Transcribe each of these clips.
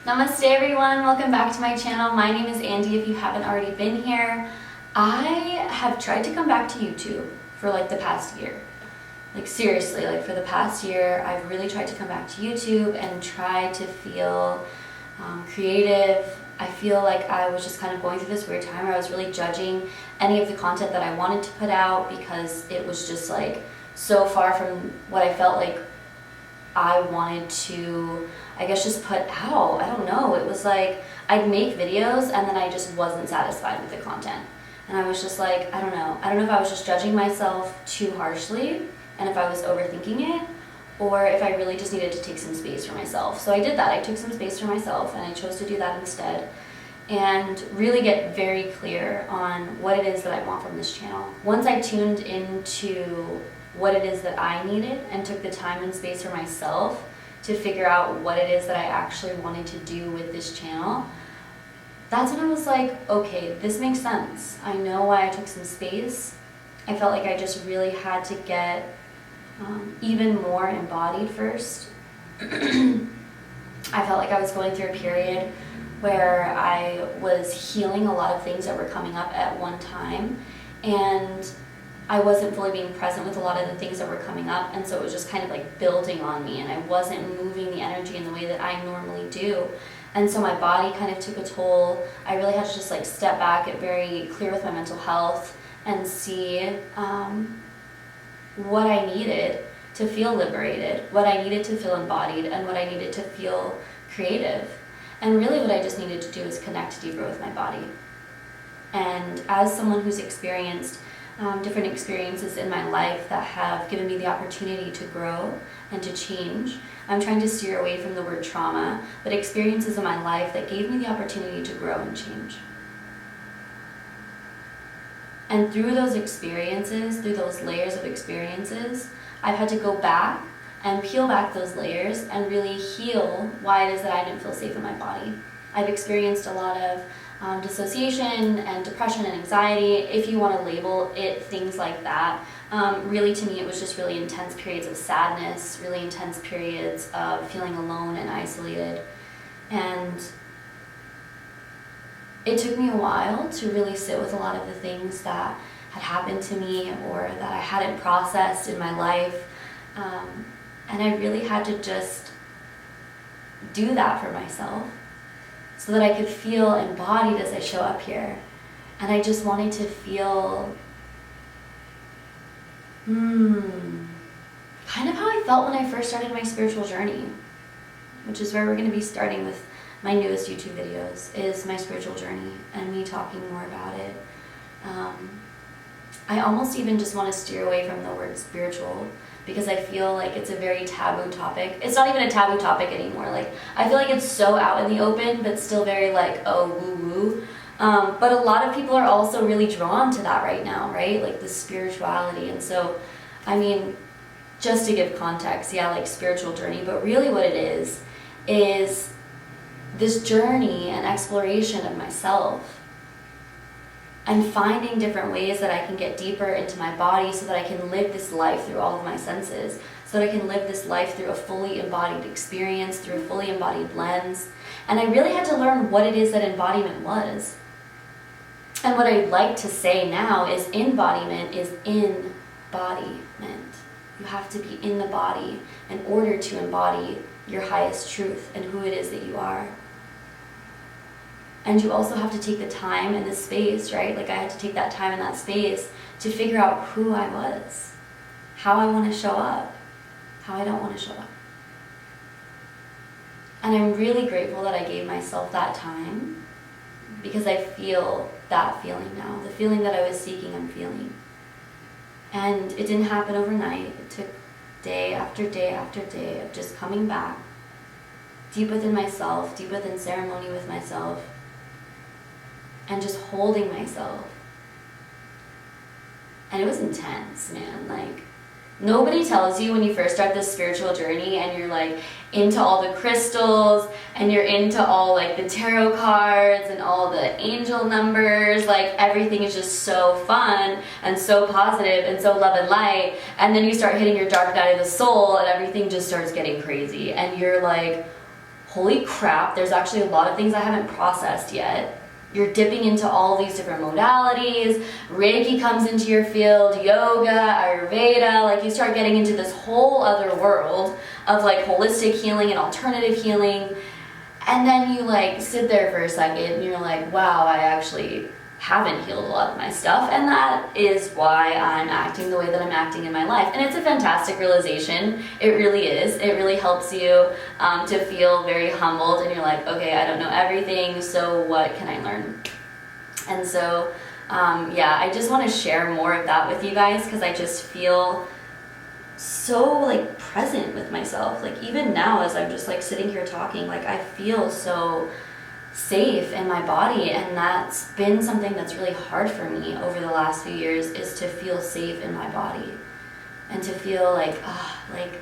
Namaste everyone, welcome back to my channel. My name is Andy if you haven't already been here. I have tried to come back to YouTube for like the past year. Like seriously, like for the past year, I've really tried to come back to YouTube and try to feel creative. I feel like I was just kind of going through this weird time where I was really judging any of the content that I wanted to put out because it was just like so far from what I felt like I wanted to, I guess, just put out. I don't know. It was like I'd make videos and then I just wasn't satisfied with the content. And I was just like, I don't know. I don't know if I was just judging myself too harshly and if I was overthinking it or if I really just needed to take some space for myself. So I did that. I took some space for myself and I chose to do that instead and really get very clear on what it is that I want from this channel. Once I tuned into what it is that I needed and took the time and space for myself to figure out what it is that I actually wanted to do with this channel, that's when I was like, okay, this makes sense. I know why I took some space. I felt like I just really had to get even more embodied first. I felt like I was going through a period where I was healing a lot of things that were coming up at one time, and I wasn't fully being present with a lot of the things that were coming up, and so it was just kind of like building on me, and I wasn't moving the energy in the way that I normally do. And so my body kind of took a toll. I really had to just like step back, get very clear with my mental health, and see what I needed to feel liberated, what I needed to feel embodied, and what I needed to feel creative. And really what I just needed to do is connect deeper with my body. And as someone who's experienced different experiences in my life that have given me the opportunity to grow and to change, I'm trying to steer away from the word trauma, but experiences in my life that gave me the opportunity to grow and change. And through those experiences, through those layers of experiences, I've had to go back and peel back those layers and really heal why it is that I didn't feel safe in my body. I've experienced a lot of dissociation and depression and anxiety, if you want to label it things like that. Really, to me, it was just really intense periods of sadness, really intense periods of feeling alone and isolated. And it took me a while to really sit with a lot of the things that had happened to me or that I hadn't processed in my life. And I really had to just do that for myself so that I could feel embodied as I show up here. And I just wanted to feel kind of how I felt when I first started my spiritual journey, which is where we're going to be starting with my newest YouTube videos, is my spiritual journey and me talking more about it. I almost even just want to steer away from the word spiritual because I feel like it's a very taboo topic. It's not even a taboo topic anymore. Like, I feel like it's so out in the open, but still very like, oh, woo-woo. But a lot of people are also really drawn to that right now, right? Like the spirituality. And so, I mean, just to give context, yeah, like spiritual journey, but really what it is this journey and exploration of myself and finding different ways that I can get deeper into my body so that I can live this life through all of my senses, so that I can live this life through a fully embodied experience, through a fully embodied lens. And I really had to learn what it is that embodiment was. And what I'd like to say now is embodiment is embodiment. You have to be in the body in order to embody your highest truth and who it is that you are. And you also have to take the time and the space, right? Like I had to take that time and that space to figure out who I was, how I want to show up, how I don't want to show up. And I'm really grateful that I gave myself that time because I feel that feeling now. The feeling that I was seeking, I'm feeling. And it didn't happen overnight. It took day after day after day of just coming back deep within myself, deep within ceremony with myself, and just holding myself. And it was intense, man. Like, nobody tells you when you first start this spiritual journey and you're like into all the crystals and you're into all like the tarot cards and all the angel numbers, like everything is just so fun and so positive and so love and light, and then you start hitting your dark night of the soul and everything just starts getting crazy and you're like, holy crap, there's actually a lot of things I haven't processed yet. You're dipping into all these different modalities, Reiki comes into your field, yoga, Ayurveda, like you start getting into this whole other world of like holistic healing and alternative healing. And then you like sit there for a second and you're like, wow, I actually haven't healed a lot of my stuff, and that is why I'm acting the way that I'm acting in my life. And it's a fantastic realization. It really is. It really helps you to feel very humbled, and you're like, okay, I don't know everything, so what can I learn? And so, yeah, I just want to share more of that with you guys, because I just feel so like present with myself. Like even now as I'm just like sitting here talking, like I feel so safe in my body, and that's been something that's really hard for me over the last few years, is to feel safe in my body and to feel like like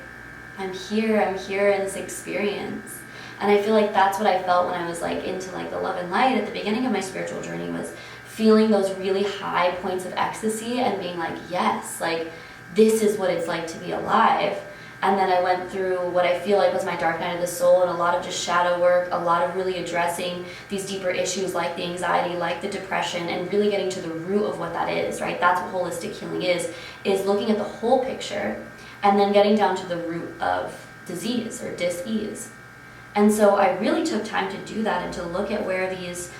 I'm here in this experience. And I feel like that's what I felt when I was like into like the love and light at the beginning of my spiritual journey, was feeling those really high points of ecstasy and being like, yes, like this is what it's like to be alive. And then I went through what I feel like was my dark night of the soul, and a lot of just shadow work, a lot of really addressing these deeper issues like the anxiety, like the depression, and really getting to the root of what that is, right? That's what holistic healing is looking at the whole picture and then getting down to the root of disease or dis-ease. And so I really took time to do that and to look at where these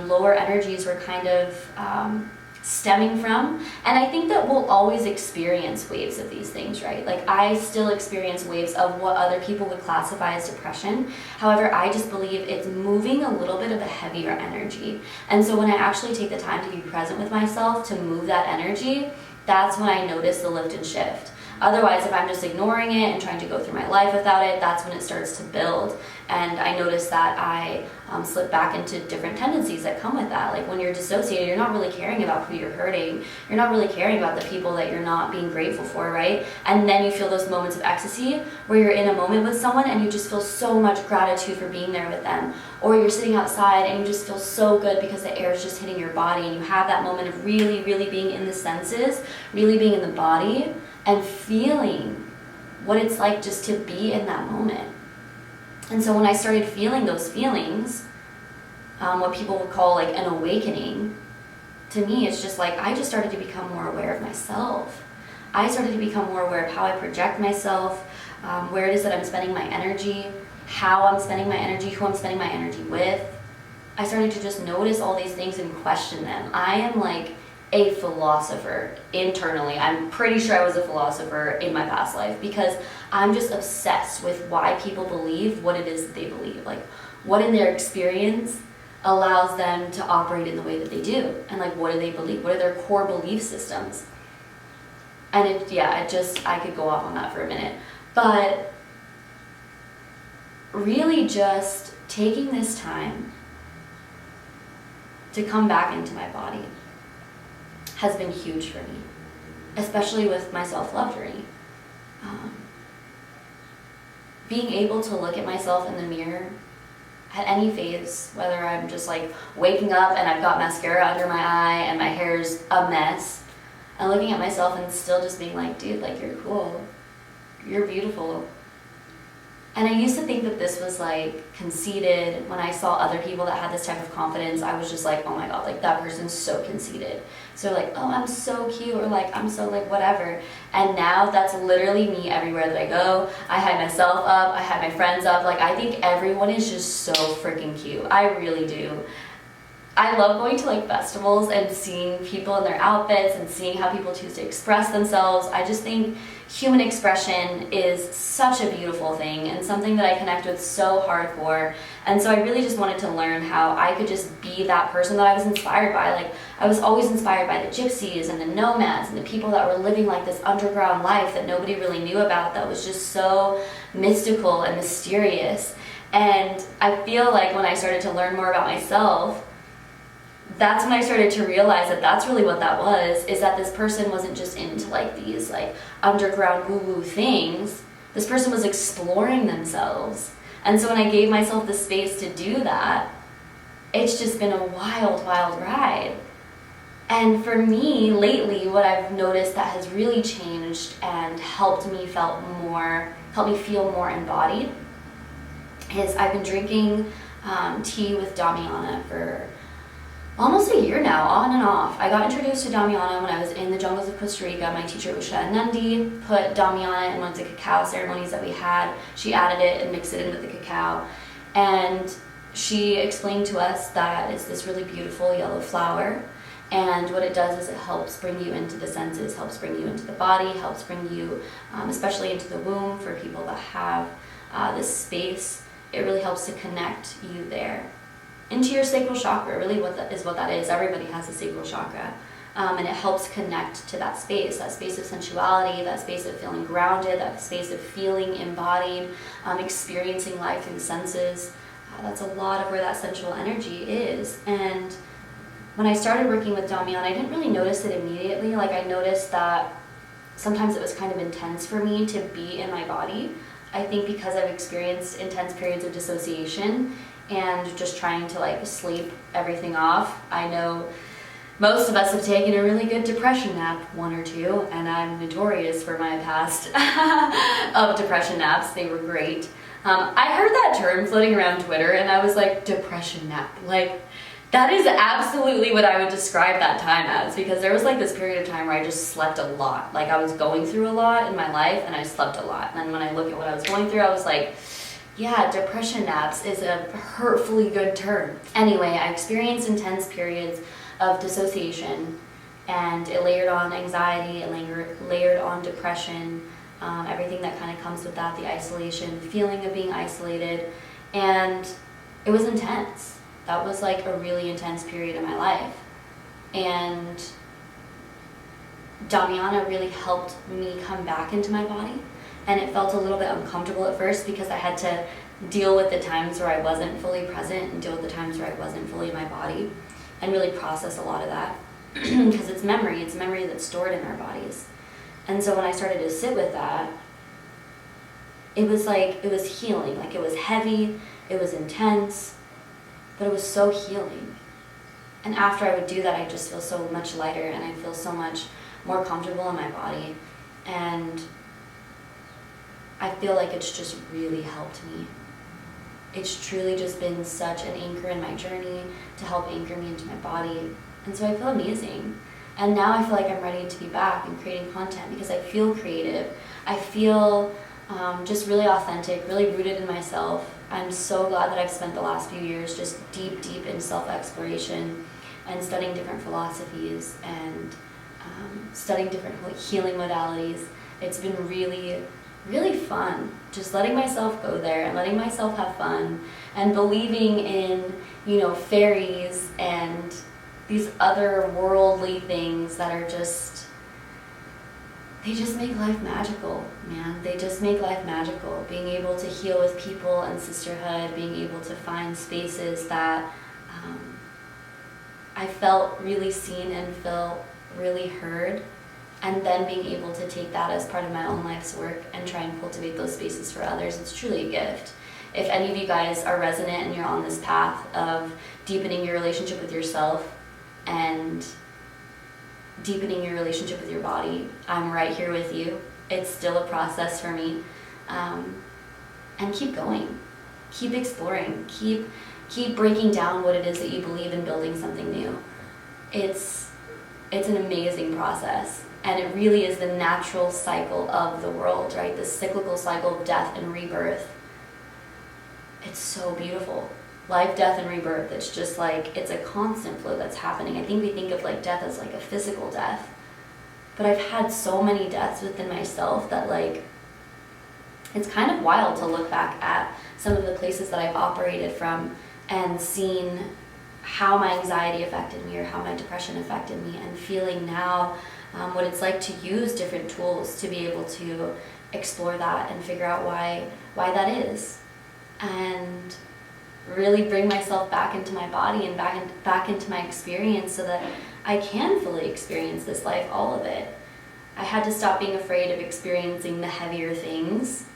lower energies were kind of stemming from. And I think that we'll always experience waves of these things, right? Like I still experience waves of what other people would classify as depression. However, I just believe it's moving a little bit of a heavier energy. And so when I actually take the time to be present with myself to move that energy, that's when I notice the lift and shift. Otherwise, if I'm just ignoring it and trying to go through my life without it, that's when it starts to build. And I notice that I slip back into different tendencies that come with that. Like when you're dissociated, you're not really caring about who you're hurting. You're not really caring about the people that you're not being grateful for, right? And then you feel those moments of ecstasy where you're in a moment with someone and you just feel so much gratitude for being there with them. Or you're sitting outside and you just feel so good because the air is just hitting your body, and you have that moment of really, really being in the senses, really being in the body, and feeling what it's like just to be in that moment. And so when I started feeling those feelings, what people would call like an awakening, to me it's just like I just started to become more aware of myself. I started to become more aware of how I project myself, where it is that I'm spending my energy, how I'm spending my energy, who I'm spending my energy with. I started to just notice all these things and question them. I am like a philosopher internally. I'm pretty sure I was a philosopher in my past life, because I'm just obsessed with why people believe what it is that they believe. Like what in their experience allows them to operate in the way that they do, and like what do they believe? What are their core belief systems? And I could go off on that for a minute. But really just taking this time to come back into my body has been huge for me, especially with my self-love journey. Being able to look at myself in the mirror at any phase, whether I'm just like waking up and I've got mascara under my eye and my hair's a mess, and looking at myself and still just being like, dude, like you're cool, you're beautiful. And I used to think that this was like conceited. When I saw other people that had this type of confidence, I was just like, oh my God, like that person's so conceited. So like, oh, I'm so cute, or like, I'm so like whatever. And now that's literally me everywhere that I go. I hype myself up, I hype my friends up. Like I think everyone is just so freaking cute. I really do. I love going to like festivals and seeing people in their outfits and seeing how people choose to express themselves. I just think human expression is such a beautiful thing and something that I connect with so hardcore. And so I really just wanted to learn how I could just be that person that I was inspired by. Like I was always inspired by the gypsies and the nomads and the people that were living like this underground life that nobody really knew about, that was just so mystical and mysterious. And I feel like when I started to learn more about myself, that's when I started to realize that that's really what that was, is that this person wasn't just into like these like underground woo-woo things. This person was exploring themselves. And so when I gave myself the space to do that, it's just been a wild, wild ride. And for me, lately, what I've noticed that has really changed and helped me feel more embodied is I've been drinking tea with damiana for almost a year now, on and off. I got introduced to damiana when I was in the jungles of Costa Rica. My teacher, Usha Nandi, put damiana in one of the cacao ceremonies that we had. She added it and mixed it in with the cacao. And she explained to us that it's this really beautiful yellow flower. And what it does is it helps bring you into the senses, helps bring you into the body, helps bring you, especially into the womb for people that have this space. It really helps to connect you there into your sacral chakra. Really what that is. Everybody has a sacral chakra. And it helps connect to that space of sensuality, that space of feeling grounded, that space of feeling embodied, experiencing life through the senses. That's a lot of where that sensual energy is. And when I started working with damiana, I didn't really notice it immediately. Like, I noticed that sometimes it was kind of intense for me to be in my body. I think because I've experienced intense periods of dissociation and just trying to like sleep everything off. I know most of us have taken a really good depression nap, one or two, and I'm notorious for my past of depression naps. They were great. I heard that term floating around Twitter and I was like, depression nap. Like, that is absolutely what I would describe that time as, because there was like this period of time where I just slept a lot. Like, I was going through a lot in my life and I slept a lot. And then when I look at what I was going through, I was like, yeah, depression naps is a hurtfully good term. Anyway, I experienced intense periods of dissociation, and it layered on anxiety, it layered on depression, everything that kind of comes with that, the isolation, the feeling of being isolated, and it was intense. That was like a really intense period in my life. And damiana really helped me come back into my body. And it felt a little bit uncomfortable at first because I had to deal with the times where I wasn't fully present and deal with the times where I wasn't fully in my body and really process a lot of that. Because it's memory that's stored in our bodies. And so when I started to sit with that, it was healing. Like, it was heavy, it was intense, but it was so healing. And after I would do that, I just feel so much lighter and I feel so much more comfortable in my body. And I feel like it's just really helped me. It's truly just been such an anchor in my journey to help anchor me into my body. And so I feel amazing. And now I feel like I'm ready to be back and creating content because I feel creative. I feel just really authentic, really rooted in myself. I'm so glad that I've spent the last few years just deep in self-exploration and studying different philosophies and studying different healing modalities. It's been really fun, just letting myself go there and letting myself have fun and believing in, fairies and these other worldly things that are they just make life magical, man. They just make life magical. Being able to heal with people and sisterhood, being able to find spaces that I felt really seen and felt really heard. And then being able to take that as part of my own life's work and try and cultivate those spaces for others, it's truly a gift. If any of you guys are resonant and you're on this path of deepening your relationship with yourself and deepening your relationship with your body, I'm right here with you. It's still a process for me. And keep going. Keep exploring. Keep breaking down what it is that you believe in, building something new. It's an amazing process. And it really is the natural cycle of the world, right? This cyclical cycle of death and rebirth. It's so beautiful. Life, death, and rebirth. It's just like, it's a constant flow that's happening. I think we think of like death as like a physical death. But I've had so many deaths within myself that like, it's kind of wild to look back at some of the places that I've operated from and seen how my anxiety affected me or how my depression affected me, and feeling now what it's like to use different tools to be able to explore that and figure out why that is, and really bring myself back into my body and back into my experience so that I can fully experience this life, all of it. I had to stop being afraid of experiencing the heavier things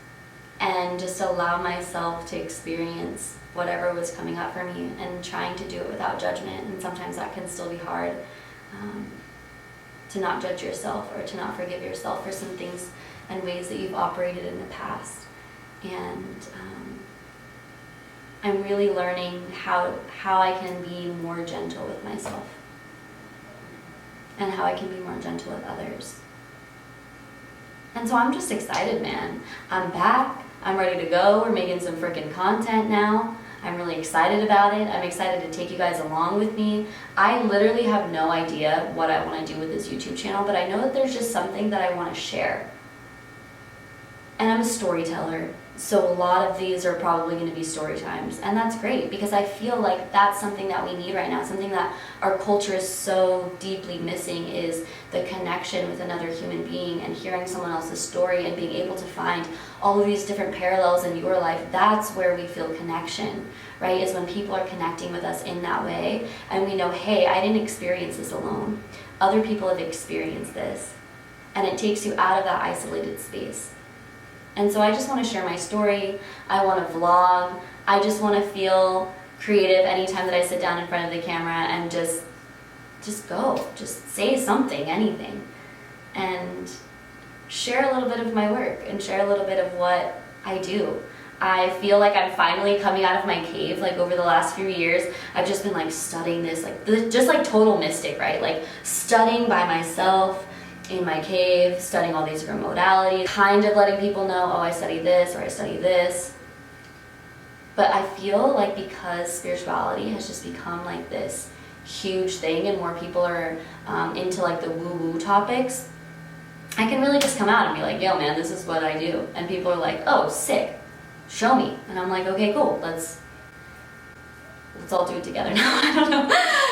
and just allow myself to experience whatever was coming up for me and trying to do it without judgment. And sometimes that can still be hard, to not judge yourself or to not forgive yourself for some things and ways that you've operated in the past. And I'm really learning how I can be more gentle with myself and how I can be more gentle with others. And so I'm just excited, man. I'm back. I'm ready to go. We're making some freaking content now. I'm really excited about it. I'm excited to take you guys along with me. I literally have no idea what I want to do with this YouTube channel, but I know that there's just something that I want to share. And I'm a storyteller, so a lot of these are probably going to be story times, and that's great because I feel like that's something that we need right now. Something that our culture is so deeply missing is the connection with another human being and hearing someone else's story and being able to find all of these different parallels in your life. That's where we feel connection, right? Is when people are connecting with us in that way and we know, hey, I didn't experience this alone. Other people have experienced this, and it takes you out of that isolated space. And so I just want to share my story. I want to vlog. I just want to feel creative anytime that I sit down in front of the camera and just go. Just say something, anything. And share a little bit of my work and share a little bit of what I do. I feel like I'm finally coming out of my cave. Like over the last few years, I've just been like studying this, like just like total mystic, right? Like studying by myself, in my cave, studying all these different modalities, kind of letting people know, oh, I study this or I study this. But I feel like because spirituality has just become like this huge thing and more people are into like the woo-woo topics, I can really just come out and be like, yo man, this is what I do. And people are like, oh, sick, show me. And I'm like, okay, cool, let's all do it together now. I don't know.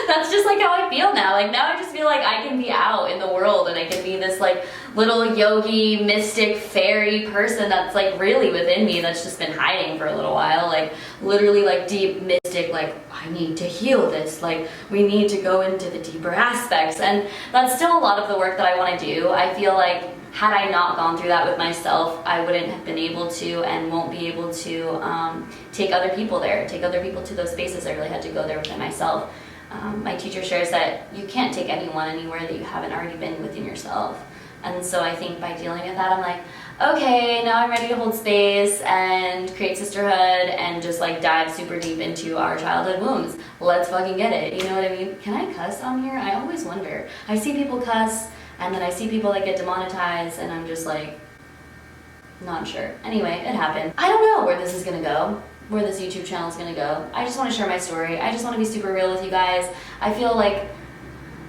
That's just like how I feel now. Like now I just feel like I can be out in the world and I can be this like little yogi, mystic, fairy person that's like really within me that's just been hiding for a little while. Like literally like deep mystic, like I need to heal this. Like we need to go into the deeper aspects. And that's still a lot of the work that I want to do. I feel like had I not gone through that with myself, I wouldn't have been able to and won't be able to take other people there, take other people to those spaces. I really had to go there within myself. My teacher shares that you can't take anyone anywhere that you haven't already been within yourself. And so I think by dealing with that, I'm like, okay, now I'm ready to hold space and create sisterhood and just like dive super deep into our childhood wounds. Let's fucking get it. You know what I mean? Can I cuss on here? I always wonder. I see people cuss, and then I see people that get demonetized, and I'm just like, not sure. Anyway, it happened. I don't know where this is gonna go, where this YouTube channel is gonna go. I just want to share my story. I just want to be super real with you guys. I feel like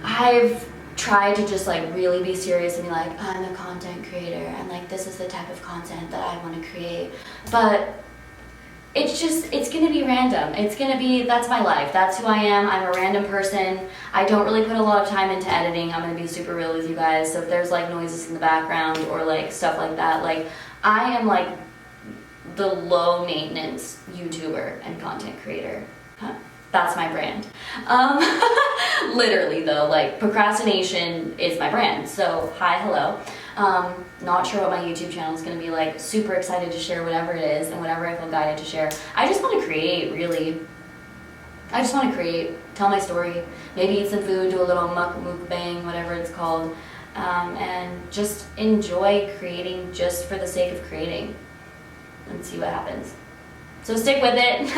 I've tried to just like really be serious and be like, I'm a content creator, and like this is the type of content that I want to create. But it's gonna be random. It's gonna be, that's my life. That's who I am. I'm a random person. I don't really put a lot of time into editing. I'm gonna be super real with you guys. So if there's like noises in the background or like stuff like that, like I am like the low maintenance YouTuber and content creator. That's my brand. Literally though, like procrastination is my brand. So hi, hello. Not sure what my YouTube channel is going to be like. Super excited to share whatever it is and whatever I feel guided to share. I just want to create, really. I just want to create, tell my story, maybe eat some food, do a little mukbang, whatever it's called, and just enjoy creating just for the sake of creating and see what happens. So stick with it.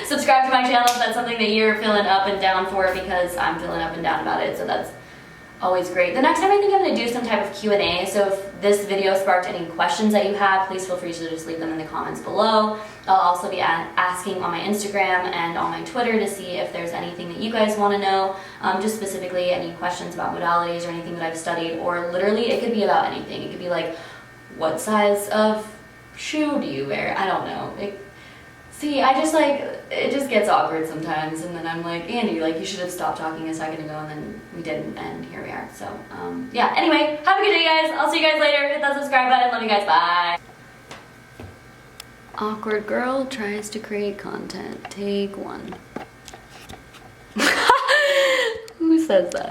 Subscribe to my channel if that's something that you're feeling up and down for, because I'm feeling up and down about it, so that's always great. The next time I think I'm going to do some type of Q&A, so if this video sparked any questions that you have, please feel free to just leave them in the comments below. I'll also be asking on my Instagram and on my Twitter to see if there's anything that you guys want to know, just specifically any questions about modalities or anything that I've studied, or literally it could be about anything. It could be like, what size of shoe do you wear? I don't know. See, I just like, it just gets awkward sometimes, and then I'm like, Andy, like you should have stopped talking a second ago, and then we didn't, and here we are. So, yeah, anyway, have a good day, guys. I'll see you guys later. Hit that subscribe button. Love you guys. Bye. Awkward girl tries to create content. Take one. Who says that?